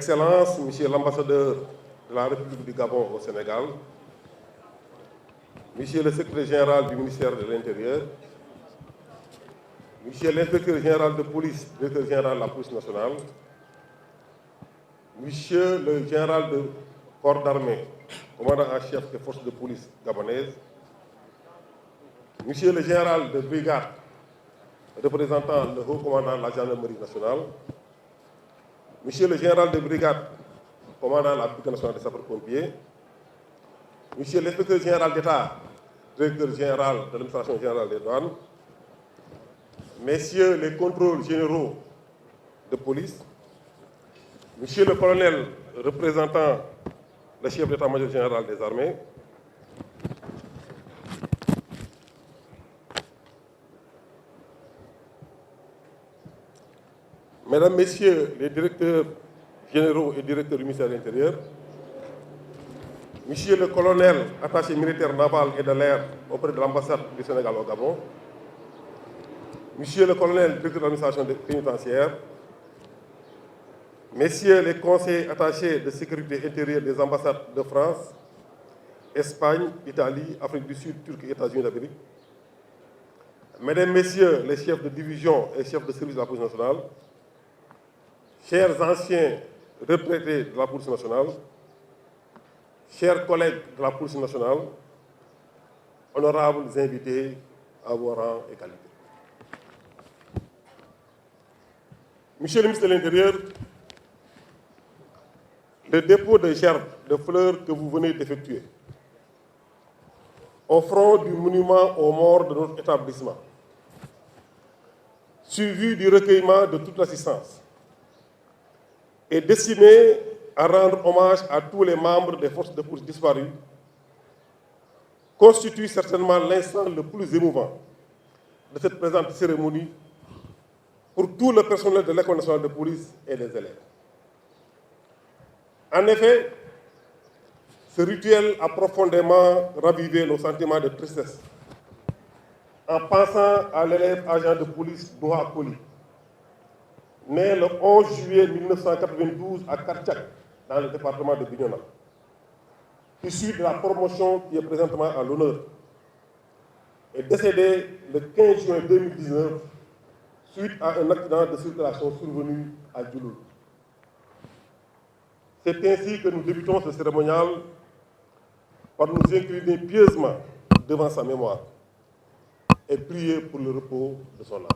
Excellences, Monsieur l'ambassadeur de la République du Gabon au Sénégal, Monsieur le secrétaire général du ministère de l'Intérieur, Monsieur l'inspecteur général de police, directeur général de la police nationale, Monsieur le général de corps d'armée, commandant en chef des forces de police gabonaises, Monsieur le général de brigade, représentant le haut commandant de la gendarmerie nationale, Monsieur le général de brigade, commandant la brigade nationale des sapeurs-pompiers, Monsieur l'inspecteur général d'État, directeur général de l'administration générale des douanes, Messieurs les contrôles généraux de police, Monsieur le colonel représentant le chef d'état-major général des armées, Mesdames, Messieurs les directeurs généraux et directeurs du ministère de l'Intérieur, Monsieur le colonel attaché militaire naval et de l'air auprès de l'ambassade du Sénégal au Gabon, Monsieur le colonel directeur de l'administration pénitentiaire, Messieurs les conseillers attachés de sécurité intérieure des ambassades de France, Espagne, Italie, Afrique du Sud, Turquie et États-Unis d'Amérique, Mesdames, Messieurs les chefs de division et chefs de service de la police nationale, chers anciens retraités de la police nationale, chers collègues de la police nationale, honorables invités à vos rangs et qualités. Monsieur le ministre de l'Intérieur, le dépôt de gerbes de fleurs que vous venez d'effectuer au front du monument aux morts de notre établissement, suivi du recueillement de toute l'assistance, est destiné à rendre hommage à tous les membres des forces de police disparues, constitue certainement l'instant le plus émouvant de cette présente cérémonie pour tout le personnel de l'École nationale de police et les élèves. En effet, ce rituel a profondément ravivé nos sentiments de tristesse en pensant à l'élève agent de police Noah Koli, né le 11 juillet 1992 à Kartchak, dans le département de Bignona, issu de la promotion qui est présentement à l'honneur, est décédé le 15 juin 2019 suite à un accident de circulation survenu à Djouloul. C'est ainsi que nous débutons ce cérémonial par nous incliner pieusement devant sa mémoire et prier pour le repos de son âme.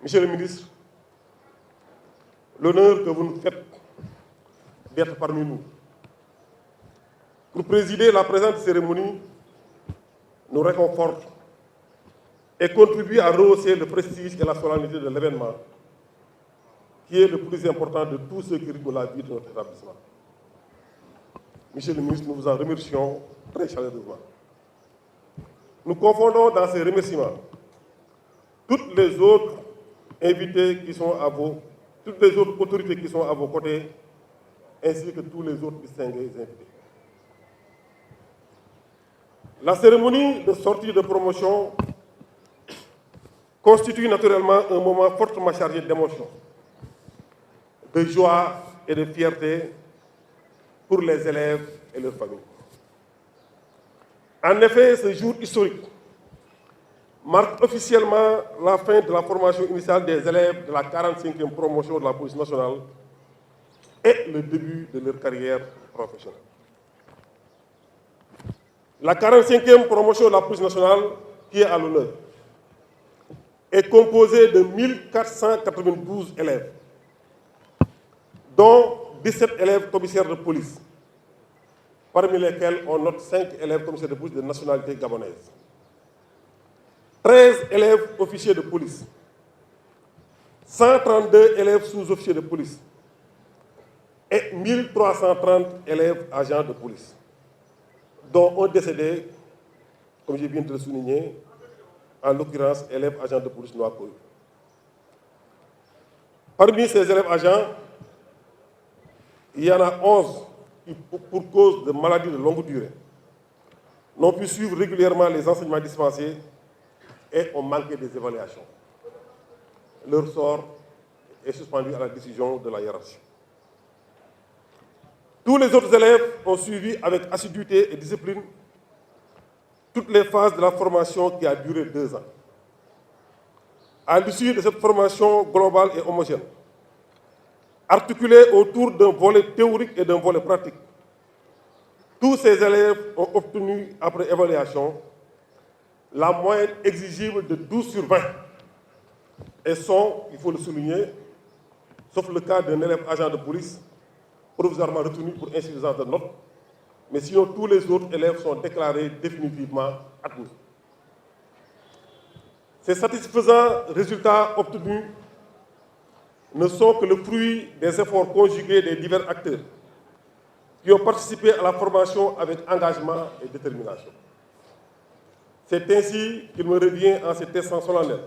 Monsieur le ministre, l'honneur que vous nous faites d'être parmi nous pour présider la présente cérémonie nous réconforte et contribue à rehausser le prestige et la solennité de l'événement, qui est le plus important de tous ceux qui rythment la vie de notre établissement. Monsieur le ministre, nous vous en remercions très chaleureusement. Nous confondons dans ces remerciements toutes les autres invités qui sont à toutes les autres autorités qui sont à vos côtés, ainsi que tous les autres distingués invités. La cérémonie de sortie de promotion constitue naturellement un moment fortement chargé d'émotions, de joie et de fierté pour les élèves et leurs familles. En effet, ce jour historique marque officiellement la fin de la formation initiale des élèves de la 45e promotion de la police nationale et le début de leur carrière professionnelle. La 45e promotion de la police nationale, qui est à l'honneur, est composée de 1492 élèves, dont 17 élèves commissaires de police, parmi lesquels on note 5 élèves commissaires de police de nationalité gabonaise, 13 élèves officiers de police, 132 élèves sous-officiers de police et 1330 élèves agents de police, dont un décédé, comme je viens de le souligner, en l'occurrence élève agent de police Noah Koli. Parmi ces élèves agents, il y en a 11 qui, pour cause de maladies de longue durée, n'ont pu suivre régulièrement les enseignements dispensés et ont manqué des évaluations. Leur sort est suspendu à la décision de la hiérarchie. Tous les autres élèves ont suivi avec assiduité et discipline toutes les phases de la formation qui a duré 2 ans. À l'issue de cette formation globale et homogène, articulée autour d'un volet théorique et d'un volet pratique, tous ces élèves ont obtenu, après évaluation, la moyenne exigible de 12 sur 20 et sont, il faut le souligner, sauf le cas d'un élève agent de police, provisoirement retenu pour insuffisance de notes, mais sinon tous les autres élèves sont déclarés définitivement admis. Ces satisfaisants résultats obtenus ne sont que le fruit des efforts conjugués des divers acteurs qui ont participé à la formation avec engagement et détermination. C'est ainsi qu'il me revient en cet instant solennel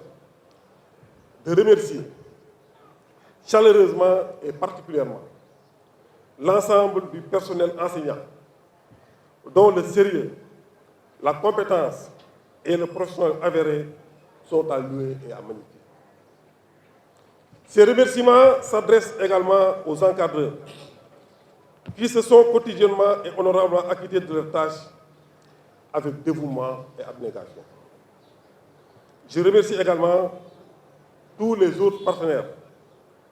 de remercier chaleureusement et particulièrement l'ensemble du personnel enseignant dont le sérieux, la compétence et le professionnel avéré sont à louer et à magnifier. Ces remerciements s'adressent également aux encadreurs qui se sont quotidiennement et honorablement acquittés de leurs tâches avec dévouement et abnégation. Je remercie également tous les autres partenaires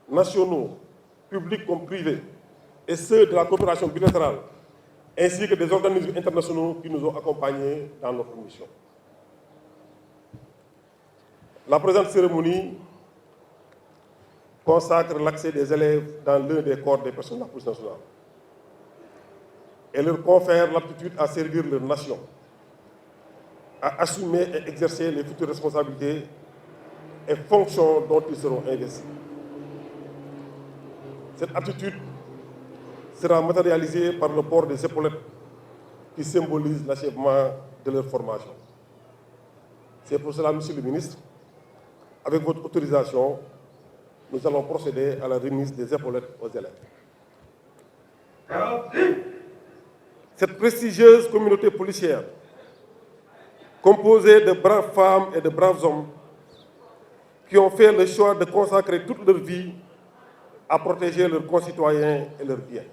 nationaux, publics comme privés, et ceux de la coopération bilatérale, ainsi que des organismes internationaux qui nous ont accompagnés dans notre mission. La présente cérémonie consacre l'accès des élèves dans l'un des corps des personnels de la police nationale et leur confère l'aptitude à servir leur nation, à assumer et exercer les futures responsabilités et fonctions dont ils seront investis. Cette aptitude sera matérialisée par le port des épaulettes qui symbolise l'achèvement de leur formation. C'est pour cela, Monsieur le ministre, avec votre autorisation, nous allons procéder à la remise des épaulettes aux élèves. Cette prestigieuse communauté policière, composée de braves femmes et de braves hommes, qui ont fait le choix de consacrer toute leur vie à protéger leurs concitoyens et leurs biens.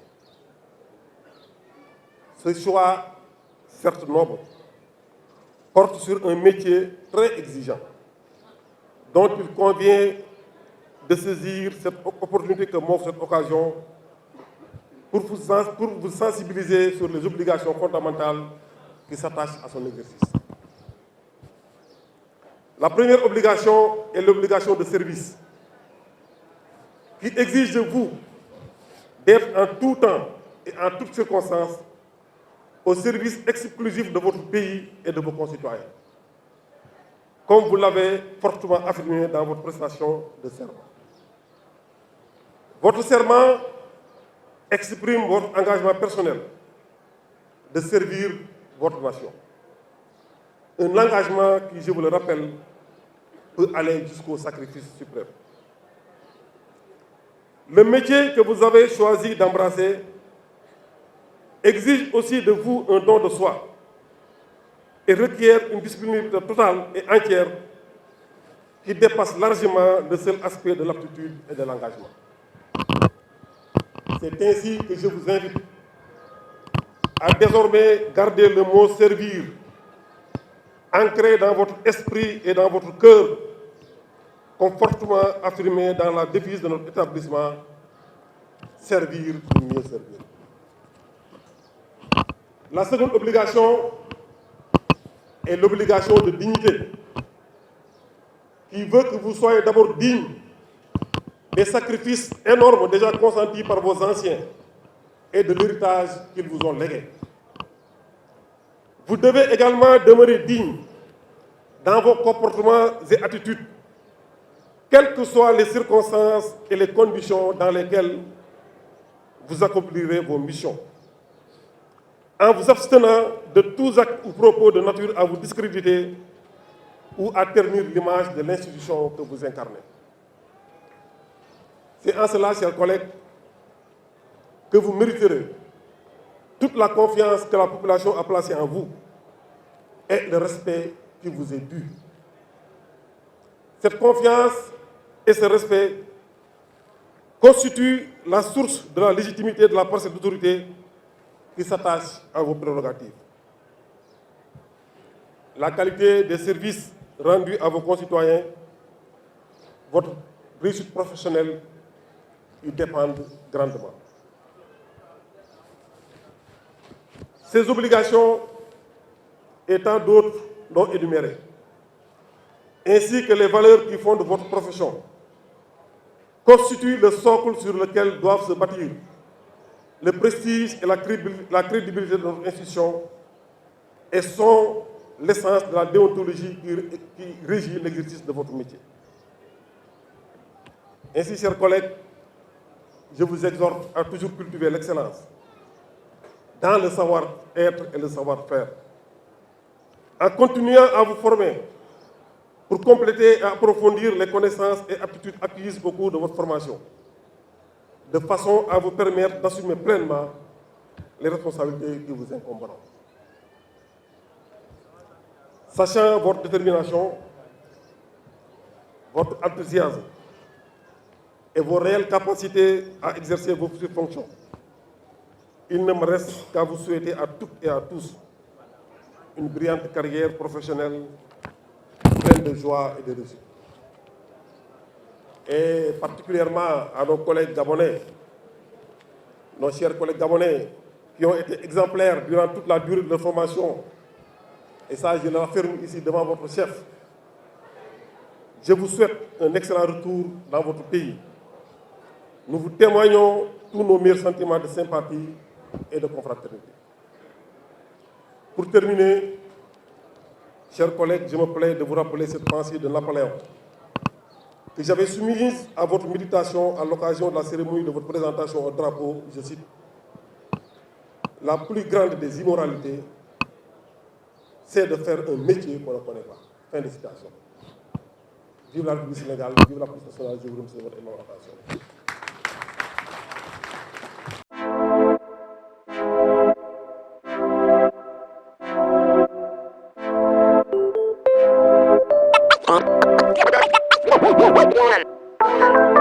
Ce choix, certes noble, porte sur un métier très exigeant, dont il convient de saisir cette opportunité que m'offre cette occasion pour vous sensibiliser sur les obligations fondamentales qui s'attachent à son exercice. La première obligation est l'obligation de service, qui exige de vous d'être en tout temps et en toutes circonstances au service exclusif de votre pays et de vos concitoyens, comme vous l'avez fortement affirmé dans votre prestation de serment. Votre serment exprime votre engagement personnel de servir votre nation. Un engagement qui, je vous le rappelle, peut aller jusqu'au sacrifice suprême. Le métier que vous avez choisi d'embrasser exige aussi de vous un don de soi et requiert une disponibilité totale et entière qui dépasse largement le seul aspect de l'aptitude et de l'engagement. C'est ainsi que je vous invite à désormais garder le mot « servir » ancré dans votre esprit et dans votre cœur, confortablement affirmé dans la devise de notre établissement « Servir pour mieux servir ». La seconde obligation est l'obligation de dignité, qui veut que vous soyez d'abord digne des sacrifices énormes déjà consentis par vos anciens et de l'héritage qu'ils vous ont légué. Vous devez également demeurer digne dans vos comportements et attitudes, quelles que soient les circonstances et les conditions dans lesquelles vous accomplirez vos missions, en vous abstenant de tous actes ou propos de nature à vous discréditer ou à ternir l'image de l'institution que vous incarnez. C'est en cela, chers collègues, que vous mériterez toute la confiance que la population a placée en vous et le respect qui vous est dû. Cette confiance et ce respect constitue la source de la légitimité de la parcelle d'autorité qui s'attache à vos prérogatives. La qualité des services rendus à vos concitoyens, votre réussite professionnelle y dépendent grandement. Ces obligations et tant d'autres non énumérées, ainsi que les valeurs qui fondent votre profession, constituent le socle sur lequel doivent se bâtir le prestige et la crédibilité de notre institution et sont l'essence de la déontologie qui régit l'exercice de votre métier. Ainsi, chers collègues, je vous exhorte à toujours cultiver l'excellence dans le savoir-être et le savoir-faire, en continuant à vous former pour compléter et approfondir les connaissances et aptitudes acquises au cours de votre formation, de façon à vous permettre d'assumer pleinement les responsabilités qui vous incomberont. Sachant votre détermination, votre enthousiasme et vos réelles capacités à exercer vos futures fonctions, il ne me reste qu'à vous souhaiter à toutes et à tous une brillante carrière professionnelle pleine de joie et de réussite. Et particulièrement à nos collègues gabonais, nos chers collègues gabonais qui ont été exemplaires durant toute la durée de leur formation. Et ça, je l'affirme ici devant votre chef. Je vous souhaite un excellent retour dans votre pays. Nous vous témoignons tous nos meilleurs sentiments de sympathie et de confraternité. Pour terminer, chers collègues, je me plais de vous rappeler cette pensée de Napoléon que j'avais soumise à votre méditation à l'occasion de la cérémonie de votre présentation au drapeau. Je cite: la plus grande des immoralités, c'est de faire un métier qu'on ne connaît pas. Fin de citation. Vive la République du Sénégal, vive la police nationale, je vous remercie de votre énorme attention. One.